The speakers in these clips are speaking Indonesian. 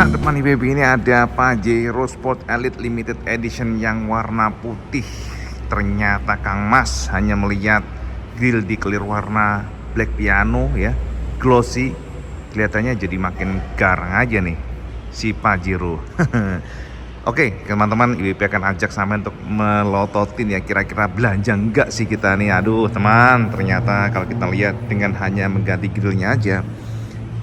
Cak, depan IBB ini ada Pajero Sport Elite Limited Edition yang warna putih. Ternyata Kang Mas hanya melihat grill di clear warna black piano ya, glossy, kelihatannya jadi makin garang aja nih si Pajero. Oke, teman-teman, IBB akan ajak sampai untuk melototin ya, kira-kira belanja enggak sih kita nih. Aduh teman, ternyata kalau kita lihat dengan hanya mengganti grillnya aja,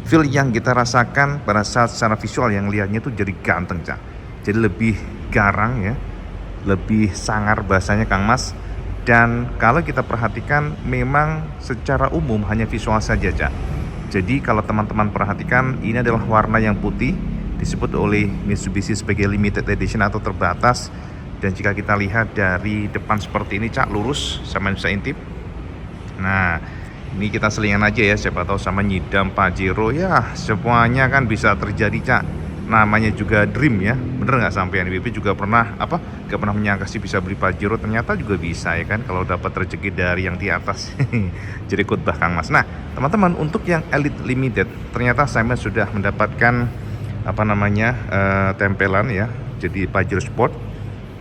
feel yang kita rasakan pada saat secara visual yang lihatnya tuh jadi ganteng, Cak. Jadi lebih garang ya, lebih sangar bahasanya Kang Mas. Dan kalau kita perhatikan memang secara umum hanya visual saja, Cak. Jadi kalau teman-teman perhatikan, ini adalah warna yang putih, disebut oleh Mitsubishi sebagai limited edition atau terbatas. Dan jika kita lihat dari depan seperti ini, Cak, lurus, sama bisa intip. Nah, ini kita selingan aja ya, siapa tahu sama nyidam Pajero ya, semuanya kan bisa terjadi, Cak. Namanya juga dream ya, bener nggak sampean? IBB juga pernah gak pernah menyangka sih bisa beli Pajero, ternyata juga bisa ya kan, kalau dapat rezeki dari yang di atas. Jadi khotbah Kang Mas. Nah teman-teman, untuk yang Elite Limited ternyata saya sudah mendapatkan tempelan ya, jadi Pajero Sport.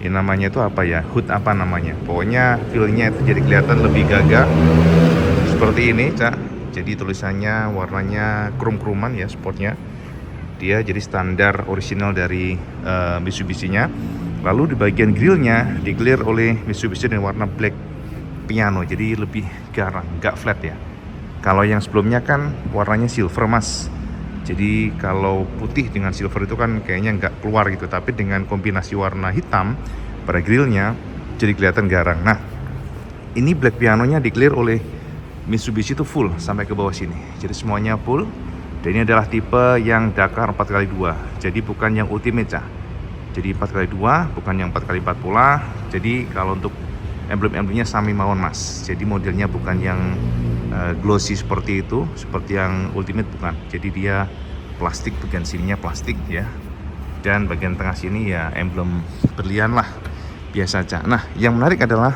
Ini namanya itu apa ya, hood apa namanya, pokoknya feel-nya itu jadi kelihatan lebih gagah seperti ini, Cak. Jadi tulisannya warnanya krum-kruman ya, sportnya. Dia jadi standar original dari Mitsubishi-nya. Lalu di bagian grillnya di clear oleh Mitsubishi dengan warna black piano, jadi lebih garang, nggak flat ya. Kalau yang sebelumnya kan warnanya silver, Mas. Jadi kalau putih dengan silver itu kan kayaknya nggak keluar gitu. Tapi dengan kombinasi warna hitam pada grillnya jadi kelihatan garang. Nah, ini black pianonya di clear oleh Mitsubishi itu full sampai ke bawah sini. Jadi semuanya full. Dan ini adalah tipe yang Dakar 4x2. Jadi bukan yang ultimate, Cak. Jadi 4x2, bukan yang 4x4 pula. Jadi kalau untuk emblem-emblemnya sami mawon, Mas. Jadi modelnya bukan yang glossy seperti itu, seperti yang ultimate bukan. Jadi dia plastik, bagian sininya plastik ya. Dan bagian tengah sini ya emblem berlian lah, biasa, Cak. Nah, yang menarik adalah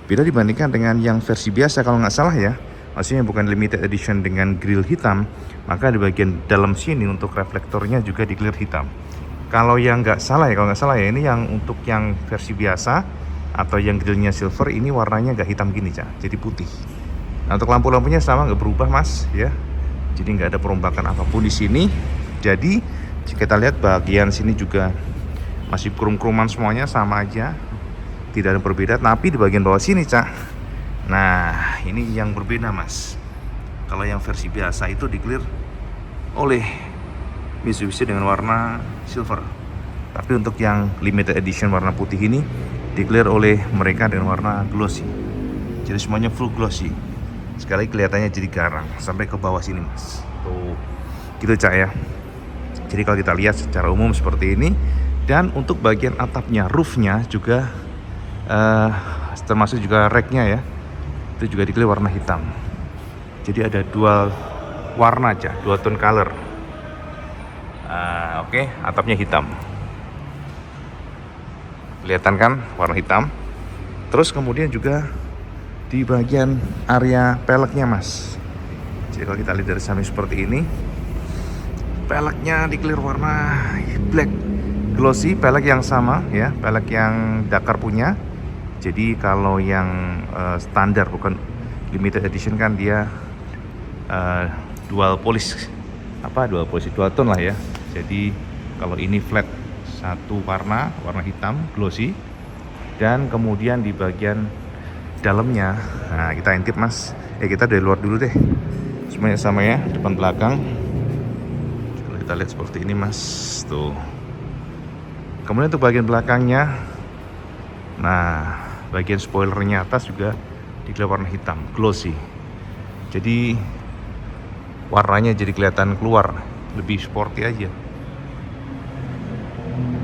beda dibandingkan dengan yang versi biasa kalau nggak salah ya, maksudnya bukan limited edition dengan grill hitam, maka di bagian dalam sini untuk reflektornya juga di clear hitam. Kalau yang nggak salah ya, ini yang untuk yang versi biasa atau yang grillnya silver, ini warnanya nggak hitam gini, Cak, jadi putih. Nah, untuk lampu-lampunya sama, nggak berubah, Mas ya, jadi nggak ada perombakan apapun di sini. Jadi jika kita lihat bagian sini juga masih krum-kruman semuanya, sama aja, tidak ada perbedaan. Tapi di bagian bawah sini, Cak, nah ini yang berbeda, Mas. Kalau yang versi biasa itu di clear oleh Mitsubishi dengan warna silver, tapi untuk yang limited edition warna putih ini di clear oleh mereka dengan warna glossy. Jadi semuanya full glossy. Sekali kelihatannya jadi garang sampai ke bawah sini, Mas. Tuh, gitu, Cak ya. Jadi kalau kita lihat secara umum seperti ini. Dan untuk bagian atapnya, roofnya juga termasuk juga racknya ya, itu juga dikelilingi warna hitam. Jadi ada dual warna aja, dual tone color. Oke, atapnya hitam, kelihatan kan warna hitam. Terus kemudian juga di bagian area peleknya, Mas. Jadi kalau kita lihat dari samping seperti ini, peleknya dikelilingi warna black glossy, pelek yang sama ya, pelek yang Dakar punya. Jadi kalau yang standar bukan limited edition kan dia dual polish tone lah ya. Jadi kalau ini flat satu warna hitam glossy, dan kemudian di bagian dalamnya, nah kita intip, Mas. Kita dari luar dulu deh, semuanya sama ya, depan belakang. Kalau kita lihat seperti ini, Mas, tuh. Kemudian untuk bagian belakangnya, nah bagian spoilernya atas juga dikelilingi warna hitam glossy. Jadi warnanya jadi kelihatan keluar, lebih sporty aja.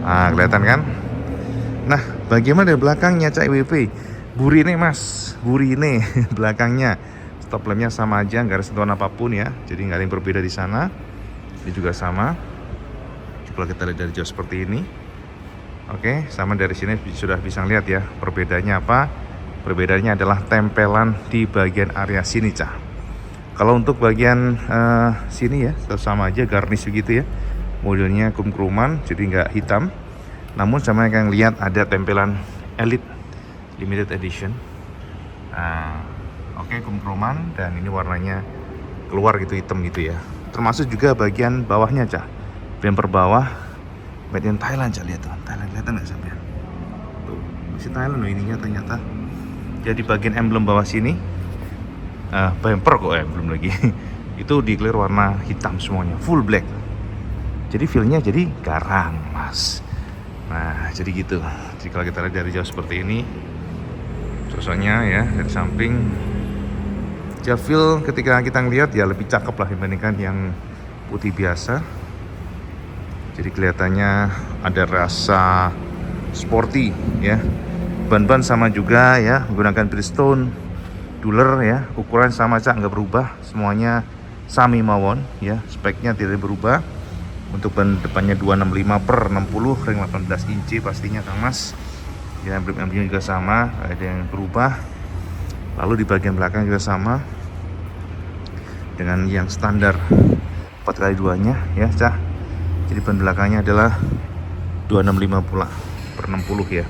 Nah, kelihatan kan? Nah, bagaimana dari belakangnya, Cak IBB? Burine, Mas, burine belakangnya. Stop lampnya sama aja, nggak ada sentuhan apapun ya. Jadi nggak ada yang berbeda di sana. Ini juga sama. Coba kita lihat dari jauh seperti ini. Oke, sama dari sini sudah bisa lihat ya perbedaannya apa. Perbedaannya adalah tempelan di bagian area sini, Cak. Kalau untuk bagian sini ya sama aja, garnish begitu ya, modelnya krum-kruman, jadi nggak hitam. Namun sama yang lihat ada tempelan Elite Limited Edition. Nah, oke, krum-kruman dan ini warnanya keluar gitu hitam gitu ya. Termasuk juga bagian bawahnya, Cak. Bumper bawah made in Thailand, Cak. Lihat tuh, Thailand, kelihatan nggak sampean? Tuh, masih Thailand loh ininya ternyata. Jadi bagian emblem bawah sini, bumper kok belum lagi. Itu declare warna hitam semuanya, full black. Jadi feel-nya jadi garang, Mas. Nah, jadi gitu. Jadi kalau kita lihat dari jauh seperti ini, sosoknya ya dari samping, ya feel ketika kita ngelihat ya lebih cakep lah dibandingkan yang putih biasa. Jadi kelihatannya ada rasa sporty ya. Ban-ban sama juga ya, menggunakan Bridgestone Dueler ya. Ukuran sama, Cak, nggak berubah. Semuanya sami mawon ya. Speknya tidak berubah. Untuk ban depannya 265/60 ring 18 inci pastinya, Kang Mas. Ya, emblem-emblemnya juga sama, ada yang berubah. Lalu di bagian belakang juga sama dengan yang standar 4x2 nya ya, Cak. Jadi ban belakangnya adalah 265 pula per 60 ya.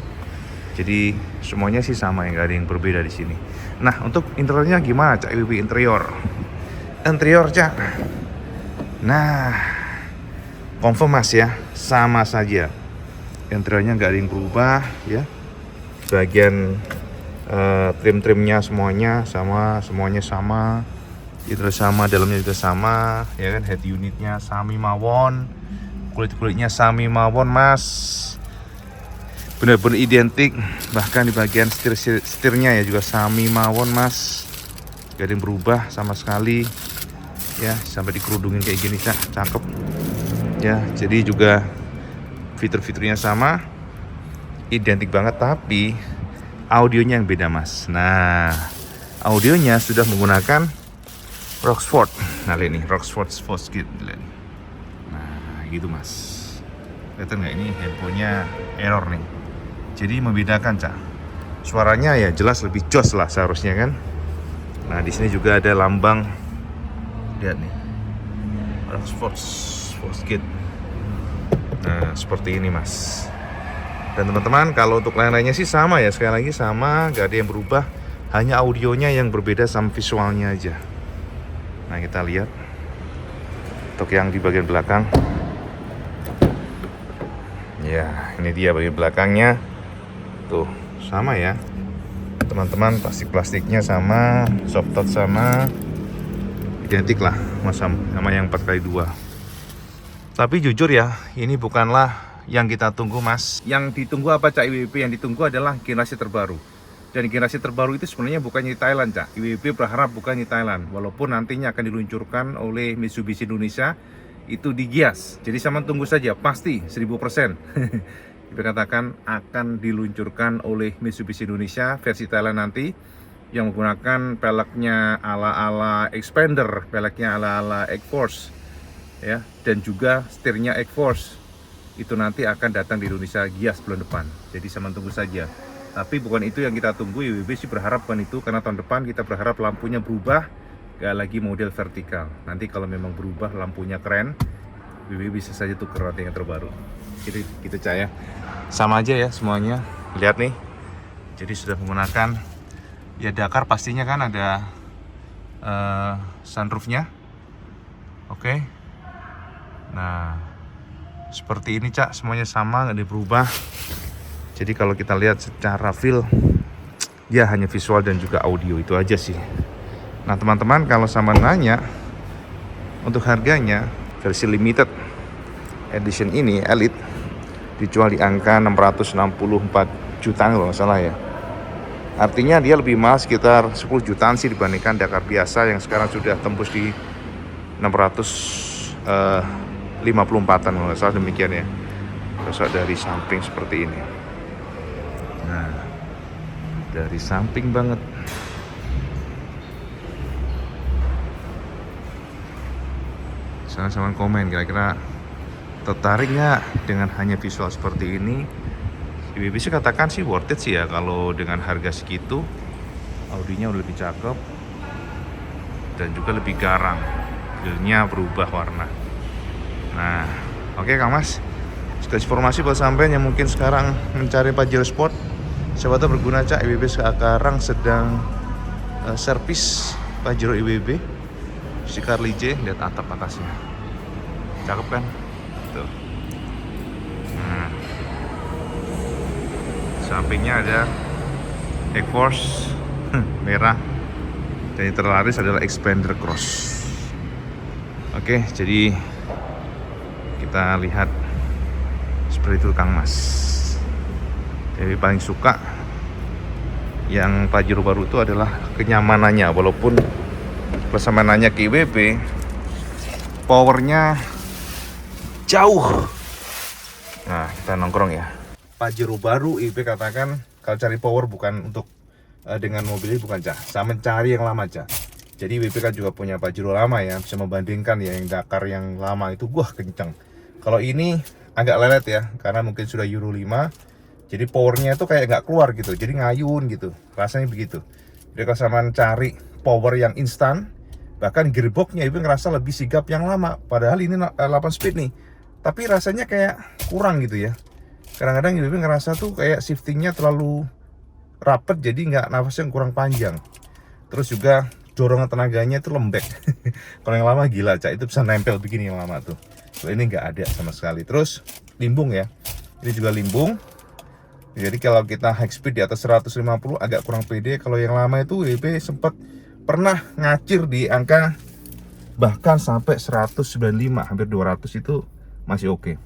Jadi semuanya sih sama ya, nggak ada yang berbeda di sini. Nah, untuk interiornya gimana, Cak? IWB interior, Cak. Nah, confirm, Mas ya, sama saja. Interiornya nggak ada yang berubah ya. Bagian trim-trimnya semuanya sama, semuanya sama. Itu sama, dalamnya juga sama, ya kan. Head unitnya sami mawon, kulit-kulitnya sami mawon, Mas. Benar-benar identik. Bahkan di bagian setirnya ya juga sami mawon, Mas. Gak ada yang berubah sama sekali. Ya, sampai dikerudungin kayak gini, cakep. Ya, jadi juga fitur-fiturnya sama, identik banget, tapi audionya yang beda, Mas. Nah, audionya sudah menggunakan Rockford. Nah, lihat nih, Rockford Fosgate. Nah, gitu, Mas. Kelihatan nggak ini handphonenya error nih. Jadi membedakan, Cak. Suaranya ya jelas lebih jos lah seharusnya kan. Nah, di sini juga ada lambang. Lihat nih, Rockford Fosgate. Nah, seperti ini, Mas. Dan teman-teman, kalau untuk lain-lainnya sih sama ya, sekali lagi sama, nggak ada yang berubah. Hanya audionya yang berbeda sama visualnya aja. Nah, kita lihat untuk yang di bagian belakang. Ya, ini dia bagian belakangnya. Tuh, sama ya. Teman-teman, plastiknya sama, soft touch sama. Identik lah sama yang 4x2. Tapi jujur ya, ini bukanlah yang kita tunggu, Mas. Yang ditunggu apa, Cak, IWB? Yang ditunggu adalah generasi terbaru. Dan generasi terbaru itu sebenarnya bukannya di Thailand, Cak. IWB berharap bukan di Thailand. Walaupun nantinya akan diluncurkan oleh Mitsubishi Indonesia, itu di Gias. Jadi sama tunggu saja, pasti 1000%. Dikatakan akan diluncurkan oleh Mitsubishi Indonesia versi Thailand nanti, yang menggunakan peleknya ala-ala Expander, peleknya ala-ala X-Force ya, dan juga setirnya X-Force. Itu nanti akan datang di Indonesia Gias bulan depan. Jadi sama tunggu saja. Tapi bukan itu yang kita tunggu. IWB sih berharap bukan itu, karena tahun depan kita berharap lampunya berubah, gak lagi model vertikal. Nanti kalau memang berubah lampunya keren, IWB bisa saja tukar nanti yang terbaru. Gitu Cak ya. Sama aja ya semuanya. Lihat nih. Jadi sudah menggunakan ya Dakar, pastinya kan ada sunroofnya. Oke. Nah, seperti ini, Cak, semuanya sama, nggak ada berubah. Jadi kalau kita lihat secara feel, ya hanya visual dan juga audio itu aja sih. Nah, teman-teman, kalau sama nanya untuk harganya, versi limited edition ini Elite dijual di angka 664 jutaan kalau nggak salah ya. Artinya dia lebih mahal sekitar 10 jutaan sih dibandingkan Dakar biasa yang sekarang sudah tembus di 654-an kalau nggak salah, demikian ya. Terus dari samping seperti ini. Nah, dari samping banget. Sama-sama komen kira-kira tertarik nggak dengan hanya visual seperti ini. IWB sih katakan sih worth it sih ya kalau dengan harga segitu. Audinya udah lebih cakep dan juga lebih garang, grillnya berubah warna. Nah, Oke Kang Mas, sekilas informasi buat sampean yang mungkin sekarang mencari Pajero Sport, siapa tahu berguna Cak. IWB sekarang sedang servis Pajero IWB si Carly J. Lihat atap atasnya, cakep kan? Tuh. Nah, sampingnya ada X-Force merah, dan yang terlaris adalah Expander Cross. Oke, jadi kita lihat seperti itu Kang Mas. Jadi paling suka yang Pajero baru itu adalah kenyamanannya, walaupun persamanannya ke IWB, powernya jauh. Nah, kita nongkrong ya. Pajero baru IWB katakan kalau cari power bukan untuk dengan mobil ini, bukan Cak. Saya mencari yang lama Cak. Jadi IWB kan juga punya Pajero lama ya, bisa membandingkan ya, yang Dakar yang lama itu wah kencang. Kalau ini agak lelet ya, karena mungkin sudah Euro 5. Jadi powernya itu kayak nggak keluar gitu, jadi ngayun gitu, rasanya begitu. Jadi kalau sama cari power yang instan, bahkan gearboxnya itu ngerasa lebih sigap yang lama. Padahal ini 8 speed nih, tapi rasanya kayak kurang gitu ya. Kadang-kadang IWB ngerasa tuh kayak shiftingnya terlalu rapet, jadi nggak, nafasnya kurang panjang. Terus juga dorongan tenaganya itu lembek. Kalau yang lama gila Cak, itu bisa nempel begini yang lama tuh. Kalau ini nggak ada sama sekali. Terus limbung ya, ini juga limbung. Jadi kalau kita high speed di atas 150 agak kurang pede. Kalau yang lama itu WB sempat pernah ngacir di angka bahkan sampai 195, hampir 200 itu masih oke.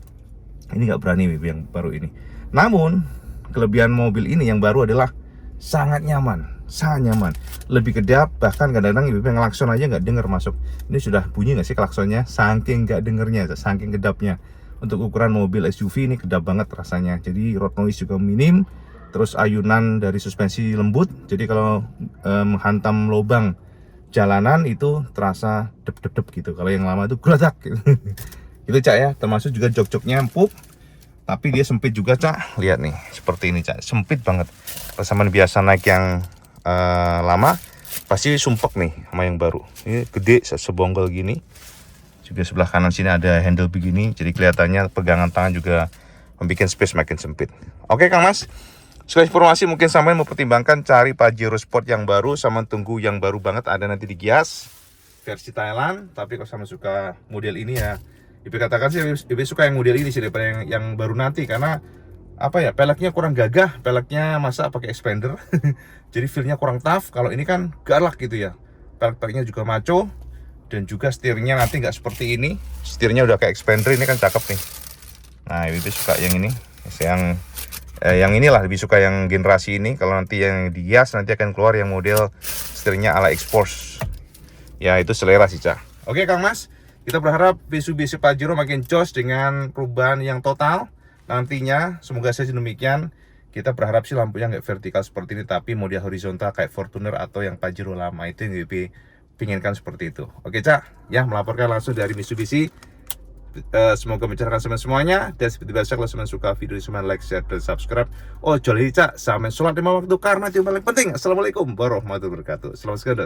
Ini nggak berani WB yang baru ini. Namun kelebihan mobil ini yang baru adalah sangat nyaman, sangat nyaman. Lebih kedap, bahkan kadang-kadang WB ngelakson aja nggak denger masuk. Ini sudah bunyi nggak sih klaksonnya? Saking nggak dengernya, saking kedapnya. Untuk ukuran mobil SUV ini kedap banget rasanya. Jadi road noise juga minim. Terus ayunan dari suspensi lembut. Jadi kalau menghantam lubang jalanan itu terasa dep-dep gitu. Kalau yang lama itu geladak gitu. Itu Cak ya. Termasuk juga jok-joknya empuk. Tapi dia sempit juga Cak. Lihat nih, seperti ini Cak. Sempit banget. Kalau sama biasa naik yang lama, pasti sumpek nih sama yang baru. Ini gede sebonggol gini. Juga sebelah kanan sini ada handle begini, jadi kelihatannya pegangan tangan juga membuat space makin sempit. Oke Kang Mas, sekali informasi mungkin sampai mau pertimbangkan cari Pajero Sport yang baru, sama tunggu yang baru banget ada nanti di Gias versi Thailand. Tapi kalau sama suka model ini ya, IB katakan sih IB suka yang model ini sih daripada yang baru nanti, karena apa ya, peleknya kurang gagah, peleknya masa pakai expander. Jadi feelnya kurang tough. Kalau ini kan galak gitu ya, peleknya juga maco. Dan juga setirnya nanti nggak seperti ini, setirnya udah kayak expander, ini kan cakep nih. Nah ini suka yang ini, yang inilah lebih suka yang generasi ini. Kalau nanti yang di Gias nanti akan keluar yang model setirnya ala X-Force. Ya itu selera sih Cak. Oke Kang Mas, kita berharap Mitsubishi Pajero makin jos dengan perubahan yang total nantinya. Semoga saja demikian. Kita berharap sih lampunya nggak vertikal seperti ini, tapi model horizontal kayak Fortuner atau yang Pajero lama itu yang lebih pinginkan seperti itu. Oke Cak, ya melaporkan langsung dari Mitsubishi. Semoga mencerahkan semuanya. Dan seperti biasa kalau semuanya suka video ini, semuanya like, share, dan subscribe. Oh jolly Cak, sampai sholat 5 waktu karena itu yang paling penting. Assalamualaikum warahmatullahi wabarakatuh. Selamat sekali.